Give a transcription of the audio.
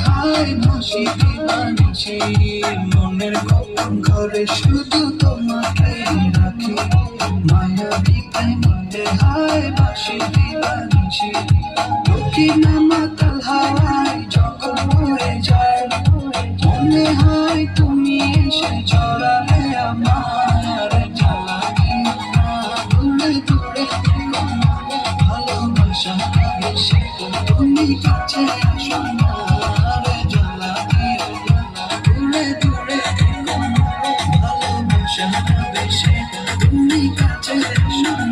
হায় ভাসি দিবানিছি, মনের গোপন ঘরে শুধু তোমাকে রাখি, মায়াবী প্রেমে হায় ভাসি দিবানিছি। দক্ষিণা মাতাল হাওয়ায় যখন উড়ে যায়, মনে হয় তুমি এসে জড়ালে আমার জ্বালা দিও না, দূরে দূরে থেকো না, ভালোবাসা বেশি তুমি কাছে আসো না, জ্বালা দিও না, দূরে দূরে থেকো না, ভালোবাসা বেশি তুমি কাছে আসো না।